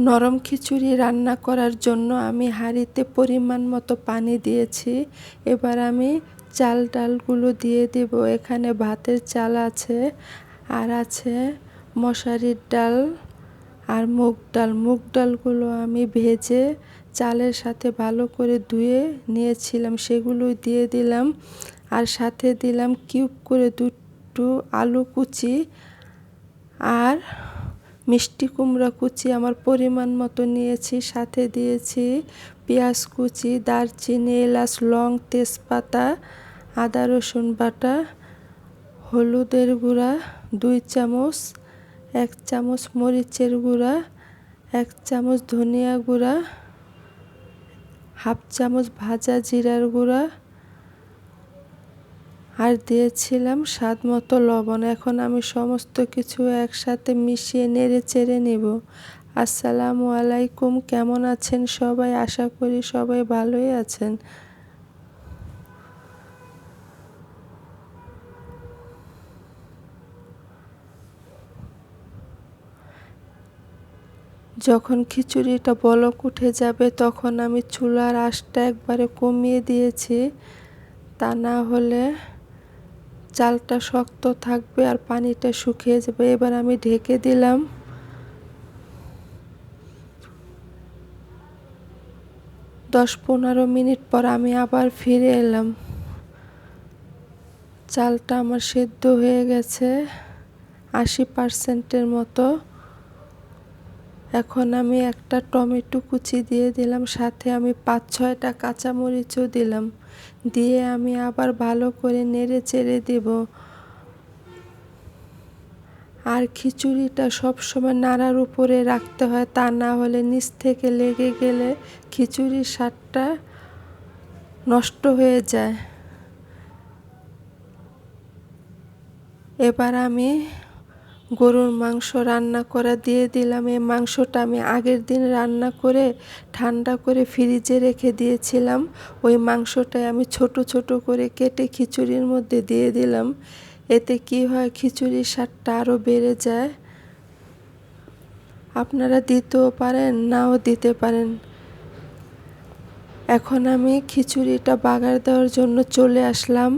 নরম খিচুড়ি রান্না করার জন্য আমি হাঁড়িতে পরিমাণ মতো পানি দিয়েছি। এবার আমি চাল ডালগুলো দিয়ে দেব। এখানে ভাতের চাল আছে, আর আছে মশারির ডাল আর মুগ ডাল। মুগ ডালগুলো আমি ভেজে চালের সাথে ভালো করে ধুয়ে নিয়েছিলাম, সেগুলো দিয়ে দিলাম। আর সাথে দিলাম কিউব করে দুটো আলু কুচি আর মিষ্টি কুমড়া কুচি আমার পরিমাণ মতো নিয়েছি। সাথে দিয়েছি পেঁয়াজ কুচি, দারচিনি, এলাচ, লং, তেজপাতা, আদা রসুন বাটা, হলুদের গুঁড়া 2 চামচ, 1 চামচ মরিচের গুঁড়া, 1 চামচ ধনিয়া গুঁড়া, হাফ চামচ ভাজা জিরার গুঁড়া, আর দিয়েছিলাম স্বাদ মতো লবণ। এখন আমি সমস্ত কিছু একসাথে মিশিয়ে নেড়ে চেড়ে নেব। আসসালামু আলাইকুম, কেমন আছেন সবাই? আশা করি সবাই ভালোই আছেন। যখন খিচুড়িটা বলক উঠে যাবে তখন আমি চুলার আঁচটা একবারে কমিয়ে দিয়েছি, তা না হলে চালটা শক্ত থাকবে আর পানিটা শুকিয়ে যাবে। এবার আমি ঢেকে দিলাম। 10-15 মিনিট পর আমি আবার ফিরে এলাম। চালটা আমার সেদ্ধ হয়ে গেছে 80% মতো। এখন আমি একটা টমেটো কুচি দিয়ে দিলাম, সাথে আমি 5-6টা কাঁচামরিচও দিলাম। দিয়ে আমি আবার ভালো করে নেড়ে চেড়ে দেব। আর খিচুড়িটা সবসময় নাড়ার উপরে রাখতে হয়, তা না হলে নিচ থেকে লেগে গেলে খিচুড়ির স্বাদটা নষ্ট হয়ে যায়। এবার আমি গরুর মাংস রান্না করা দিয়ে দিলাম। এই মাংসটা আমি আগের দিন রান্না করে ঠান্ডা করে ফ্রিজে রেখে দিয়েছিলাম। ওই মাংসটাই আমি ছোট ছোট করে কেটে খিচুড়ির মধ্যে দিয়ে দিলাম। এতে কি হয়, খিচুড়ির স্বাদটা আরও বেড়ে যায়। আপনারা দিতেও পারেন, নাও দিতে পারেন। এখন আমি খিচুড়িটা বাগার দেওয়ার জন্য চলে আসলাম।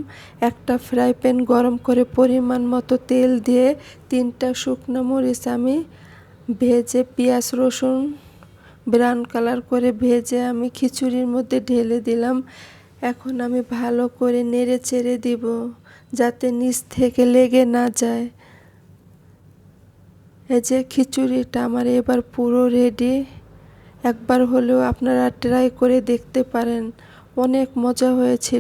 একটা ফ্রাই প্যান গরম করে পরিমাণ মতো তেল দিয়ে 3টা শুকনো মরিচ আমি ভেজে পেঁয়াজ রসুন ব্রাউন কালার করে ভেজে আমি খিচুড়ির মধ্যে ঢেলে দিলাম। এখন আমি ভালো করে নেড়ে চেড়ে দিব, যাতে নিচ থেকে লেগে না যায়। এই যে খিচুড়িটা আমার এবার পুরো রেডি। একবার হলেও আপনারা ট্রাই করে দেখতে পারেন, অনেক মজা হয়েছিল।